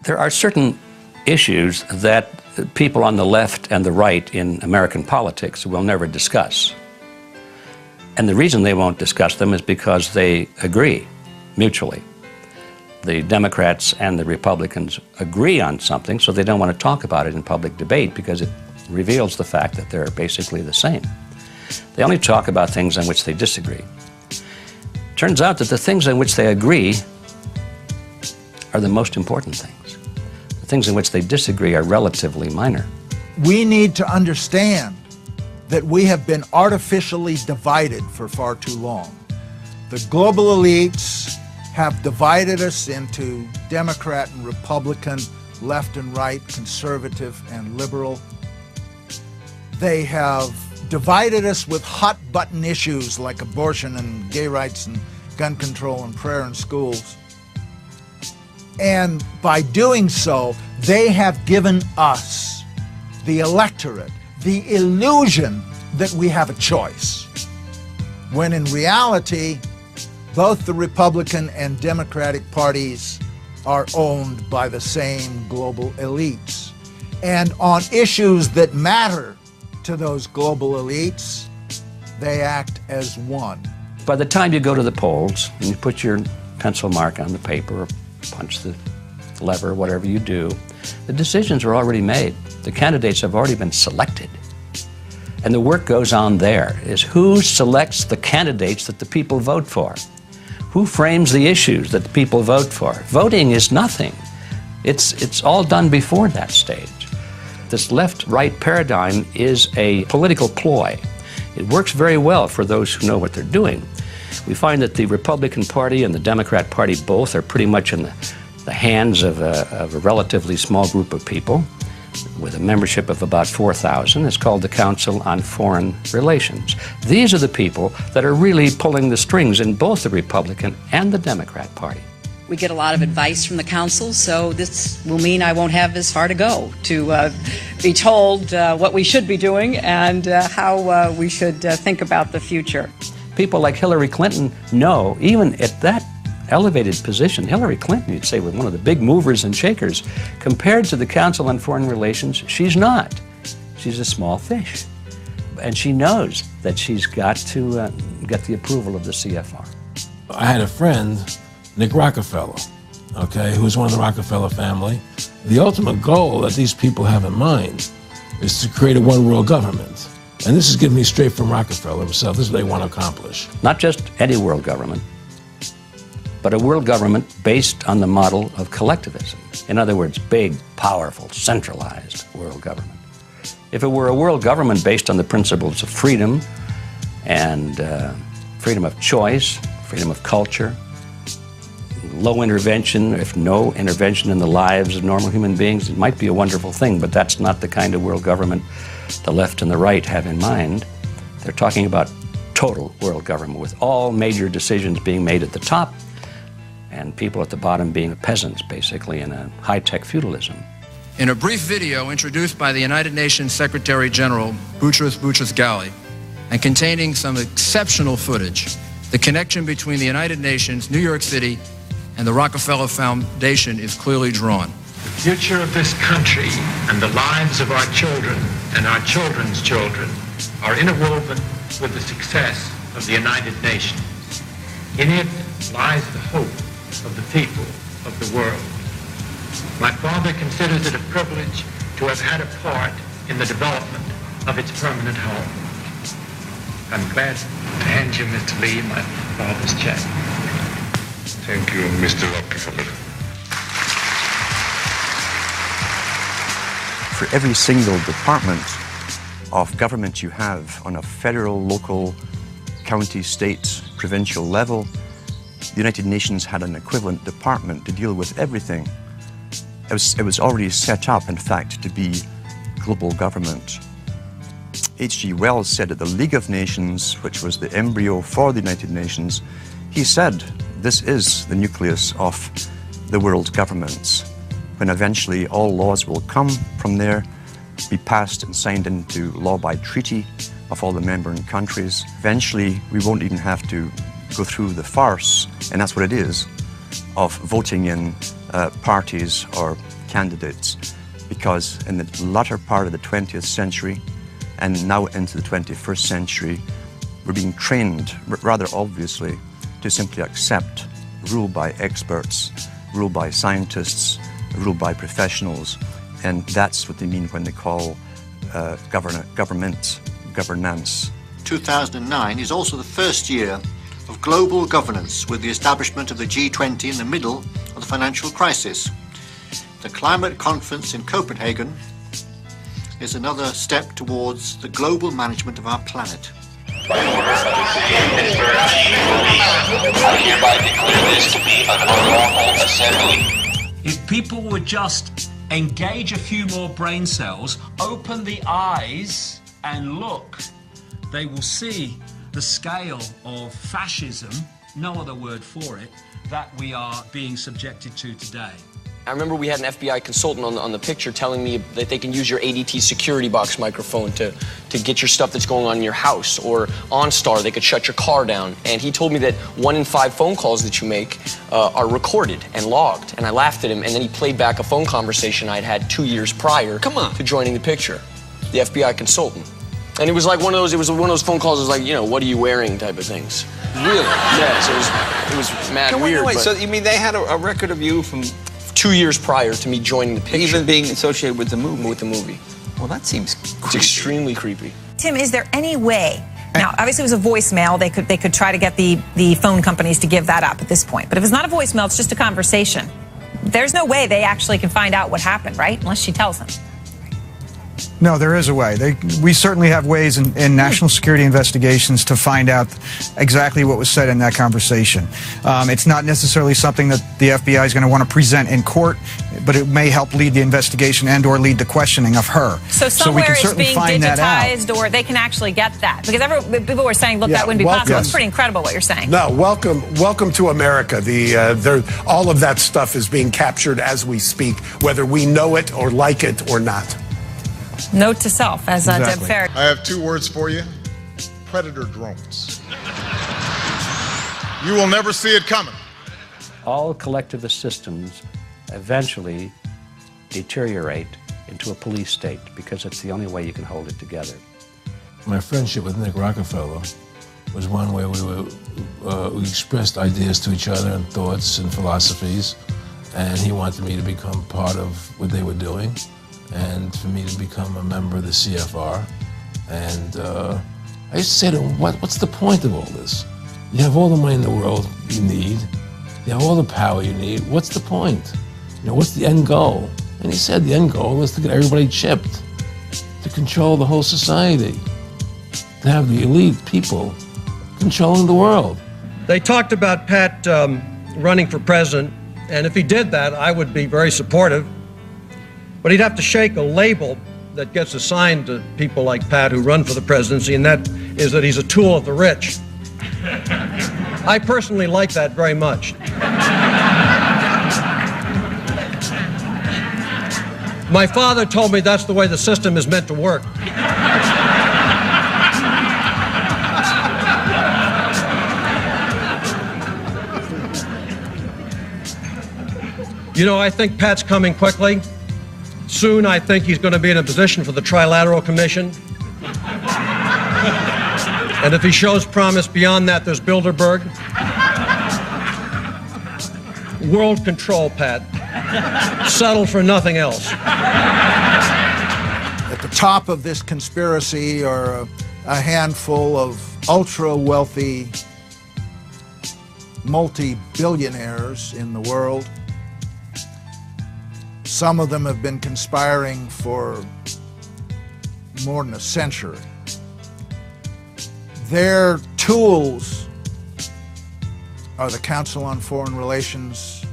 There are certain issues that people on the left and the right in American politics will never discuss. And the reason they won't discuss them is because they agree mutually. The Democrats and the Republicans agree on something, so they don't want to talk about it in public debate because it reveals the fact that they're basically the same. They only talk about things on which they disagree. Turns out that the things on which they agree are the most important things. The things in which they disagree are relatively minor. We need to understand that we have been artificially divided for far too long. The global elites have divided us into Democrat and Republican, left and right, conservative and liberal. They have divided us with hot-button issues like abortion and gay rights and gun control and prayer in schools. And by doing so, they have given us, the electorate, the illusion that we have a choice, when in reality, both the Republican and Democratic parties are owned by the same global elites. And on issues that matter to those global elites, they act as one. By the time you go to the polls and you put your pencil mark on the paper or punch the lever, whatever you do, the decisions are already made. The candidates have already been selected. And the work goes on there, is who selects the candidates that the people vote for? Who frames the issues that the people vote for? Voting is nothing. It's all done before that stage. This left-right paradigm is a political ploy. It works very well for those who know what they're doing. We find that the Republican Party and the Democrat Party both are pretty much in the hands of a relatively small group of people with a membership of about 4,000. It's called the Council on Foreign Relations. These are the people that are really pulling the strings in both the Republican and the Democrat Party. We get a lot of advice from the council, so this will mean I won't have as far to go to be told what we should be doing and how we should think about the future. People like Hillary Clinton know, even at that elevated position, Hillary Clinton, you'd say, was one of the big movers and shakers. Compared to the Council on Foreign Relations, she's not. She's a small fish. And she knows that she's got to get the approval of the CFR. I had a friend, Nick Rockefeller, okay, who was one of the Rockefeller family. The ultimate goal that these people have in mind is to create a one-world government. And this is given me straight from Rockefeller himself. This is what they want to accomplish. Not just any world government, but a world government based on the model of collectivism. In other words, big, powerful, centralized world government. If it were a world government based on the principles of freedom and freedom of choice, freedom of culture, low intervention, if no intervention in the lives of normal human beings, it might be a wonderful thing, but that's not the kind of world government the left and the right have in mind. They're talking about total world government with all major decisions being made at the top and people at the bottom being peasants, basically, in a high-tech feudalism. In a brief video introduced by the United Nations Secretary General Boutros Boutros-Ghali and containing some exceptional footage, the connection between the United Nations, New York City, and the Rockefeller Foundation is clearly drawn. The future of this country and the lives of our children and our children's children are interwoven with the success of the United Nations. In it lies the hope of the people of the world. My father considers it a privilege to have had a part in the development of its permanent home. I'm glad to hand you, Mr. Lee, my father's check. Thank you, Mr. Rockefeller. For every single department of government you have on a federal, local, county, state, provincial level, the United Nations had an equivalent department to deal with everything. It was already set up, in fact, to be global government. H.G. Wells said at the League of Nations, which was the embryo for the United Nations, he said, this is the nucleus of the world governments, when eventually all laws will come from there, be passed and signed into law by treaty of all the member countries. Eventually, we won't even have to go through the farce, and that's what it is, of voting in parties or candidates, because in the latter part of the 20th century and now into the 21st century, we're being trained, rather obviously, to simply accept rule by experts, rule by scientists, rule by professionals, and that's what they mean when they call governance. 2009 is also the first year of global governance, with the establishment of the G20 in the middle of the financial crisis. The climate conference in Copenhagen is another step towards the global management of our planet. By order of the city administrator, I hereby declare this to be an unlawful assembly. If people would just engage a few more brain cells, open the eyes and look, they will see the scale of fascism, no other word for it, that we are being subjected to today. I remember we had an FBI consultant on the picture telling me that they can use your ADT security box microphone to get your stuff that's going on in your house, or OnStar, they could shut your car down. And he told me that 1 in 5 phone calls that you make are recorded and logged. And I laughed at him, and then he played back a phone conversation I'd had 2 years prior to joining the picture, the FBI consultant. And it was like one of those phone calls, it was like, you know, what are you wearing type of things. Really? Yeah, so it was mad weird. Wait, so you mean they had a record of you from 2 years prior to me joining the picture. Even being associated with the movie? With the movie. Well, that seems creepy. It's extremely creepy. Tim, is there any way, now obviously it was a voicemail, they could try to get the phone companies to give that up at this point, but if it's not a voicemail, it's just a conversation. There's no way they actually can find out what happened, right? Unless she tells them. No, there is a way. We certainly have ways in national security investigations to find out exactly what was said in that conversation. It's not necessarily something that the FBI is going to want to present in court, but it may help lead the investigation and or lead the questioning of her. So somewhere it's being digitized, or they can actually get that. Because people were saying, look, that wouldn't be possible. It's pretty incredible what you're saying. No, welcome to America. All of that stuff is being captured as we speak, whether we know it or like it or not. Note to self, as Deb Farag. I have 2 words for you: predator drones. You will never see it coming. All collectivist systems eventually deteriorate into a police state because it's the only way you can hold it together. My friendship with Nick Rockefeller was one where we expressed ideas to each other and thoughts and philosophies, and he wanted me to become part of what they were doing, and for me to become a member of the CFR. And I used to say to him, what's the point of all this? You have all the money in the world you need. You have all the power you need. What's the point? You know, what's the end goal? And he said the end goal is to get everybody chipped, to control the whole society, to have the elite people controlling the world. They talked about Pat running for president, and if he did that, I would be very supportive. But he'd have to shake a label that gets assigned to people like Pat who run for the presidency, and that is that he's a tool of the rich. I personally like that very much. My father told me that's the way the system is meant to work. You know, I think Pat's coming quickly. Soon, I think he's going to be in a position for the Trilateral Commission. And if he shows promise beyond that, there's Bilderberg. World control, Pat. Settle for nothing else. At the top of this conspiracy are a handful of ultra-wealthy multi-billionaires in the world. Some of them have been conspiring for more than a century. Their tools are the Council on Foreign Relations,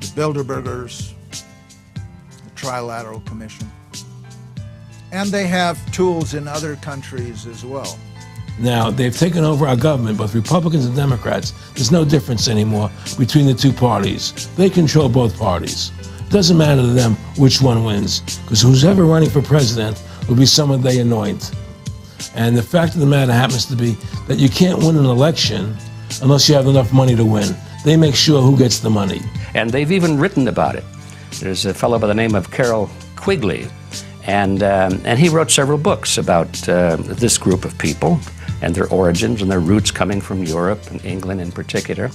the Bilderbergers, the Trilateral Commission, and they have tools in other countries as well. Now, they've taken over our government, both Republicans and Democrats. There's no difference anymore between the two parties. They control both parties. It doesn't matter to them which one wins, because who's ever running for president will be someone they anoint. And the fact of the matter happens to be that you can't win an election unless you have enough money to win. They make sure who gets the money. And they've even written about it. There's a fellow by the name of Carroll Quigley, and he wrote several books about this group of people and their origins and their roots coming from Europe and England in particular.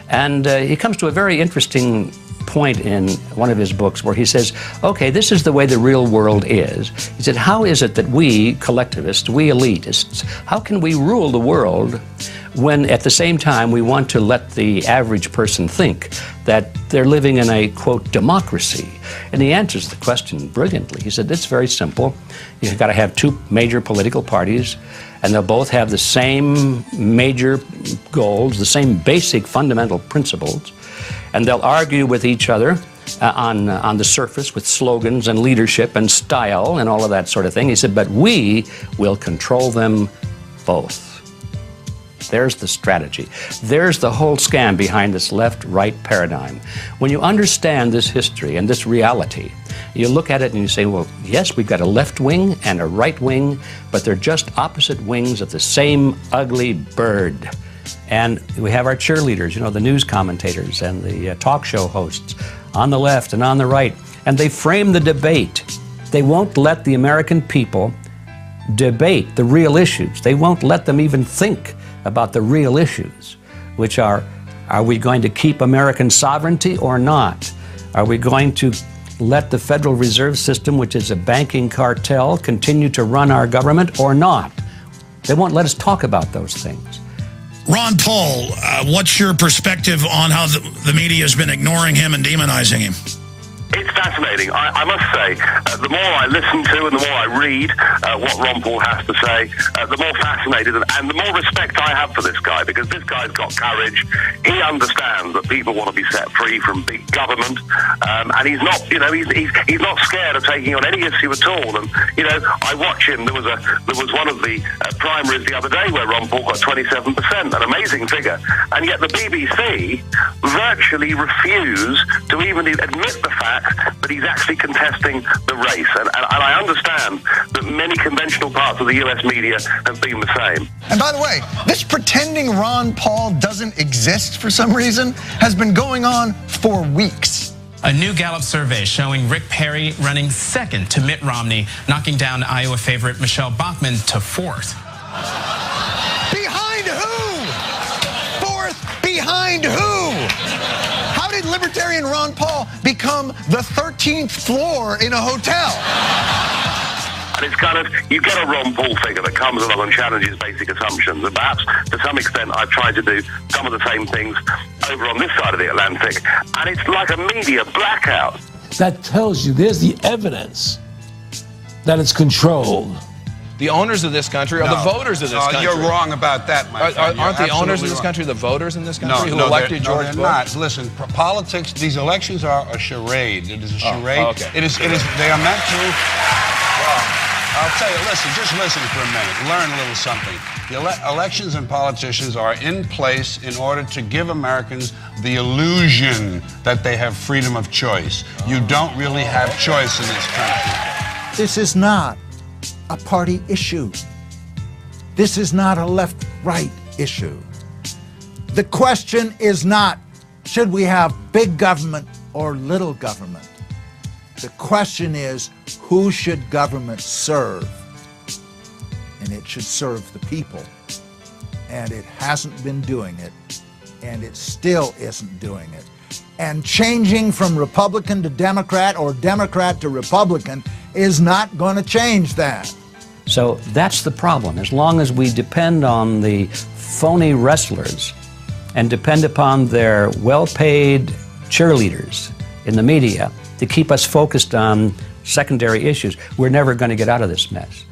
And he comes to a very interesting point in one of his books where he says, okay, this is the way the real world is. He said, how is it that we collectivists, we elitists, how can we rule the world when at the same time we want to let the average person think that they're living in a, quote, democracy? And he answers the question brilliantly. He said, it's very simple. You've got to have two major political parties, and they'll both have the same major goals, the same basic fundamental principles, and they'll argue with each other on the surface with slogans and leadership and style and all of that sort of thing. He said, but we will control them both. There's the strategy. There's the whole scam behind this left-right paradigm. When you understand this history and this reality, you look at it and you say, well, yes, we've got a left wing and a right wing, but they're just opposite wings of the same ugly bird. And we have our cheerleaders, you know, the news commentators and the talk show hosts on the left and on the right, and they frame the debate. They won't let the American people debate the real issues. They won't let them even think about the real issues, which are we going to keep American sovereignty or not? Are we going to let the Federal Reserve System, which is a banking cartel, continue to run our government or not? They won't let us talk about those things. Ron Paul, what's your perspective on how the media has been ignoring him and demonizing him? It's fascinating. I must say, the more I listen to and the more I read what Ron Paul has to say, the more fascinated and the more respect I have for this guy, because this guy's got courage. He understands that people want to be set free from big government, and he's not, you know, he's not scared of taking on any issue at all. And you know, I watch him. There was one of the primaries the other day where Ron Paul got 27%, an amazing figure, and yet the BBC virtually refuse to even admit the fact that he's actually contesting the race. And I understand that many conventional parts of the US media have been the same. And by the way, this pretending Ron Paul doesn't exist for some reason has been going on for weeks. A new Gallup survey showing Rick Perry running second to Mitt Romney, knocking down Iowa favorite Michelle Bachmann to fourth. Behind who? Fourth behind who? How did Libertarian Ron Paul become the 13th floor in a hotel? And it's kind of, you get a Ron Paul figure that comes along and challenges basic assumptions. And perhaps, to some extent, I've tried to do some of the same things over on this side of the Atlantic. And it's like a media blackout. That tells you there's the evidence that it's controlled. The owners of this country are the voters of this country. You're wrong about that, my friend. Aren't the owners of this country the voters in this country who elected George Bush? No, they're not. Listen, politics, these elections are a charade. It is a charade. Oh, okay. It is, they are meant to, well, I'll tell you, listen, just listen for a minute. Learn a little something. The elections and politicians are in place in order to give Americans the illusion that they have freedom of choice. You don't really have choice in this country. This is not a party issue. This is not a left-right issue. The question is not, should we have big government or little government? The question is, who should government serve? And it should serve the people. And it hasn't been doing it, and it still isn't doing it. And changing from Republican to Democrat or Democrat to Republican is not going to change that. So that's the problem. As long as we depend on the phony wrestlers and depend upon their well-paid cheerleaders in the media to keep us focused on secondary issues, we're never going to get out of this mess.